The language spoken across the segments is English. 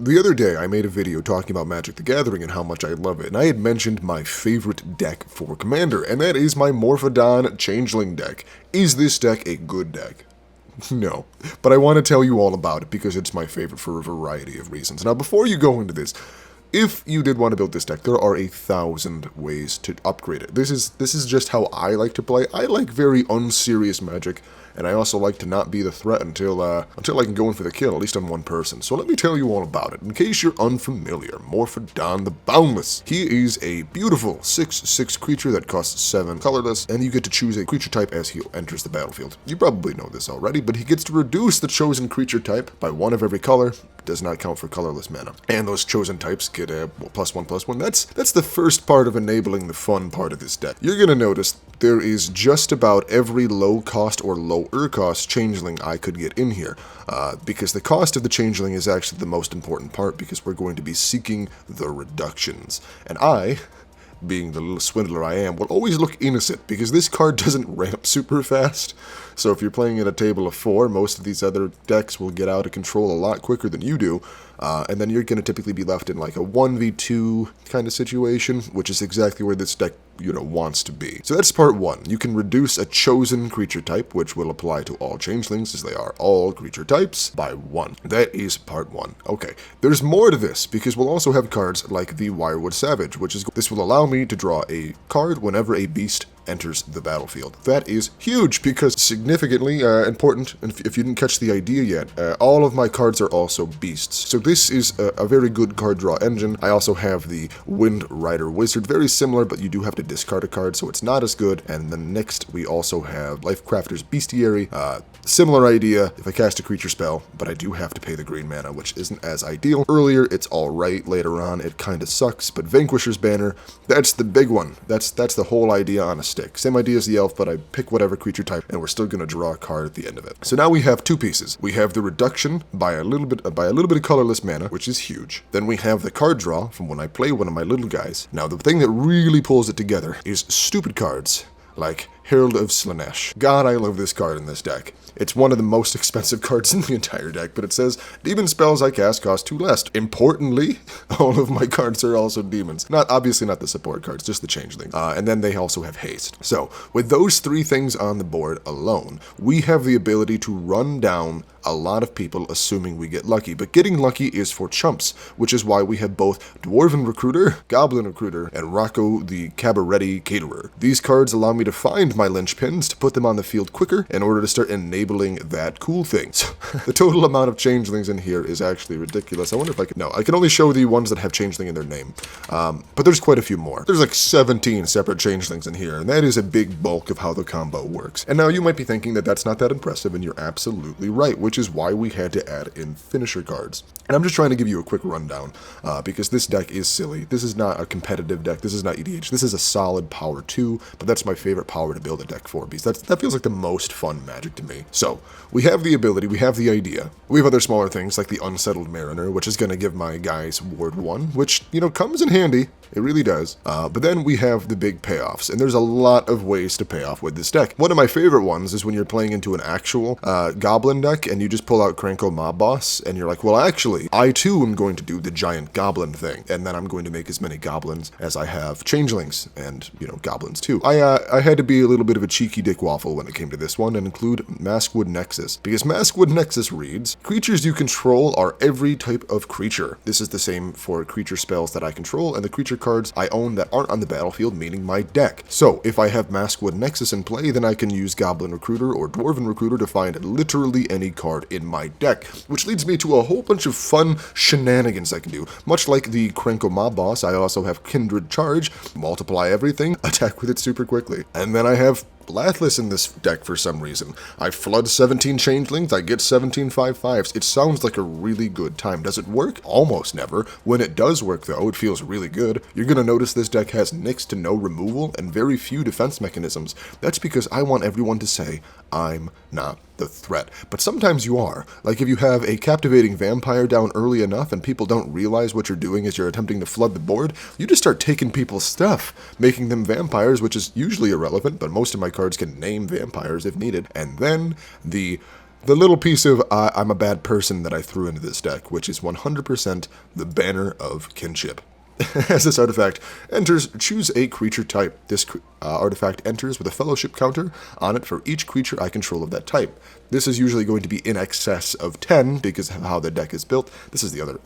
The other day, I made a video talking about Magic the Gathering and how much I love it, and I had mentioned my favorite deck for Commander, and that is my Morphodon Changeling deck. Is this deck a good deck? No, but I want to tell you all about it because it's my favorite for a variety of reasons. Now, before you go into this, if you did want to build this deck, there are 1,000 ways to upgrade it. This is just how I like to play. I like very unserious Magic, and I also like to not be the threat until I can go in for the kill, at least on one person. So let me tell you all about it. In case you're unfamiliar, Morphodon the Boundless. He is a beautiful 6/6 creature that costs 7 colorless, and you get to choose a creature type as he enters the battlefield. You probably know this already, but he gets to reduce the chosen creature type by 1 of every color. Does not count for colorless mana. And those chosen types get a +1/+1. That's the first part of enabling the fun part of this deck. You're going to notice there is just about every low cost or lower cost changeling I could get in here. Because the cost of the changeling is actually the most important part, because we're going to be seeking the reductions. And I, being the little swindler I am, will always look innocent, because this card doesn't ramp super fast. So if you're playing at a table of 4, most of these other decks will get out of control a lot quicker than you do, and then you're going to typically be left in like a 1v2 kind of situation, which is exactly where this deck, wants to be. So that's part 1. You can reduce a chosen creature type, which will apply to all changelings, as they are all creature types, by 1. That is part 1. Okay, there's more to this, because we'll also have cards like the Wirewood Savage, this will allow me to draw a card whenever a beast enters the battlefield. That is huge, because significantly important, if you didn't catch the idea yet, all of my cards are also beasts. So this is a very good card draw engine. I also have the Wind Rider Wizard, very similar, but you do have to discard a card, so it's not as good. And then next we also have Lifecrafter's Bestiary. Similar idea, if I cast a creature spell, but I do have to pay the green mana, which isn't as ideal. Earlier it's alright, later on it kinda sucks, but Vanquisher's Banner, that's the big one. That's the whole idea on a stick. Same idea as the elf, but I pick whatever creature type, and we're still gonna draw a card at the end of it. So now we have 2 pieces. We have the reduction by a little bit of colorless mana, which is huge. Then we have the card draw from when I play one of my little guys. Now the thing that really pulls it together is stupid cards like Herald of Slaanesh. God, I love this card in this deck. It's one of the most expensive cards in the entire deck, but it says, demon spells I cast cost 2 less. Importantly, all of my cards are also demons. Obviously not the support cards, just the changeling. And then they also have haste. So, with those 3 things on the board alone, we have the ability to run down a lot of people, assuming we get lucky. But getting lucky is for chumps, which is why we have both Dwarven Recruiter, Goblin Recruiter, and Rocco the Cabaretti Caterer. These cards allow me to find my linchpins to put them on the field quicker in order to start enabling that cool thing. So, the total amount of changelings in here is actually ridiculous. I wonder if I can... No, I can only show the ones that have changeling in their name. But there's quite a few more. There's like 17 separate changelings in here, and that is a big bulk of how the combo works. And now you might be thinking that that's not that impressive, and you're absolutely right, which is why we had to add in finisher cards. And I'm just trying to give you a quick rundown, because this deck is silly. This is not a competitive deck. This is not EDH. This is a solid power 2, but that's my favorite power to build a deck for, because that feels like the most fun Magic to me. So, we have the ability, we have the idea. We have other smaller things like the Unsettled Mariner, which is going to give my guys Ward 1, which, comes in handy. It really does. But then we have the big payoffs, and there's a lot of ways to pay off with this deck. One of my favorite ones is when you're playing into an actual Goblin deck, and you just pull out Kranko Mob Boss, and you're like, well, actually, I too am going to do the giant Goblin thing, and then I'm going to make as many Goblins as I have Changelings, and, Goblins too. I had to be a little bit of a cheeky dick waffle when it came to this one, and include Maskwood Nexus, because Maskwood Nexus reads, creatures you control are every type of creature. This is the same for creature spells that I control, and the creature cards I own that aren't on the battlefield, meaning my deck. So, if I have Maskwood Nexus in play, then I can use Goblin Recruiter or Dwarven Recruiter to find literally any card in my deck, which leads me to a whole bunch of fun shenanigans I can do. Much like the Kranko Mob Boss, I also have Kindred Charge, multiply everything, attack with it super quickly. And then I have Blathlis in this deck for some reason. I flood 17 changelings, I get 17 5/5s. It sounds like a really good time. Does it work? Almost never. When it does work though, it feels really good. You're gonna notice this deck has next to no removal and very few defense mechanisms. That's because I want everyone to say, I'm not the threat. But sometimes you are. Like if you have a captivating vampire down early enough and people don't realize what you're doing as you're attempting to flood the board, you just start taking people's stuff, making them vampires, which is usually irrelevant, but most of my cards can name vampires if needed. And then the the little piece of I'm a bad person that I threw into this deck, which is 100% the Banner of Kinship. As this artifact enters, choose a creature type. This artifact enters with a fellowship counter on it for each creature I control of that type. This is usually going to be in excess of 10 because of how the deck is built. This is the other,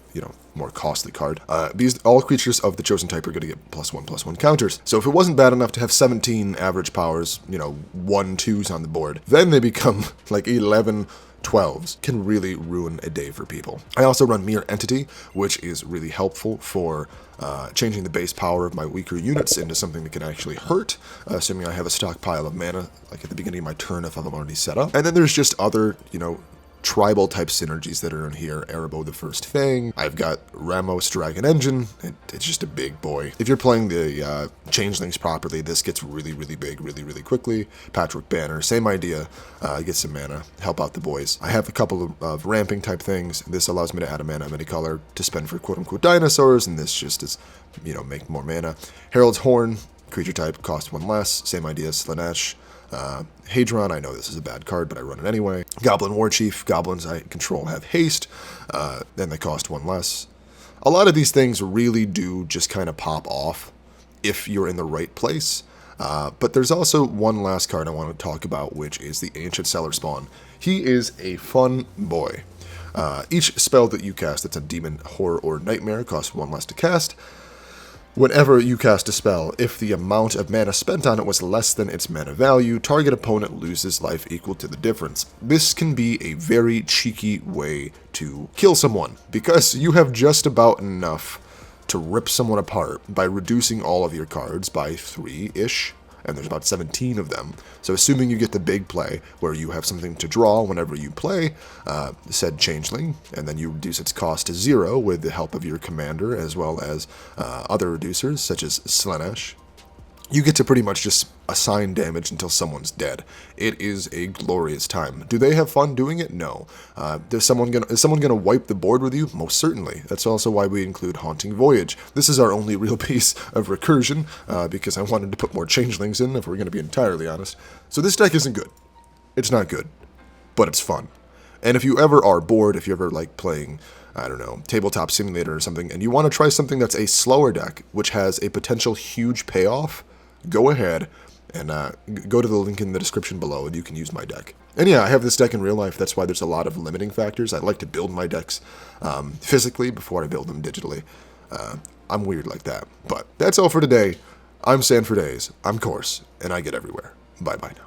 more costly card. Because all creatures of the chosen type are going to get +1/+1 counters. So if it wasn't bad enough to have 17 average powers, 1/2s on the board, then they become like 11 12s. Can really ruin a day for people. I also run Mere Entity, which is really helpful for changing the base power of my weaker units into something that can actually hurt, assuming I have a stockpile of mana, like at the beginning of my turn if I'm already set up. And then there's just other, tribal type synergies that are in here. Erebo the First Fang. I've got Ramos Dragon Engine. It's just a big boy. If you're playing the Changelings properly, this gets really, really big really, really quickly. Patchwork Banner, same idea. Get some mana, help out the boys. I have a couple of ramping type things. This allows me to add a mana of any color to spend for quote-unquote dinosaurs, and this just is, make more mana. Herald's Horn, creature type, cost 1 less. Same idea, Slanesh. Hadron, I know this is a bad card, but I run it anyway. Goblin Warchief, goblins I control have haste, then they cost 1 less. A lot of these things really do just kind of pop off if you're in the right place. But there's also one last card I want to talk about, which is the Ancient Cellar Spawn. He is a fun boy. Each spell that you cast that's a demon, horror, or nightmare costs 1 less to cast. Whenever you cast a spell, if the amount of mana spent on it was less than its mana value, target opponent loses life equal to the difference. This can be a very cheeky way to kill someone, because you have just about enough to rip someone apart by reducing all of your cards by 3-ish, and there's about 17 of them. So assuming you get the big play, where you have something to draw whenever you play said Changeling, and then you reduce its cost to 0 with the help of your commander, as well as other reducers, such as Slanesh, you get to pretty much just assign damage until someone's dead. It is a glorious time. Do they have fun doing it? No. Is someone gonna wipe the board with you? Most certainly. That's also why we include Haunting Voyage. This is our only real piece of recursion, because I wanted to put more changelings in, if we're gonna be entirely honest. So this deck isn't good. It's not good, but it's fun. And if you ever are bored, if you ever like playing, I don't know, Tabletop Simulator or something, and you want to try something that's a slower deck, which has a potential huge payoff, go ahead and go to the link in the description below and you can use my deck. And yeah, I have this deck in real life. That's why there's a lot of limiting factors. I like to build my decks physically before I build them digitally. I'm weird like that. But that's all for today. I'm Sanford A's. I'm Course, and I get everywhere. Bye-bye now.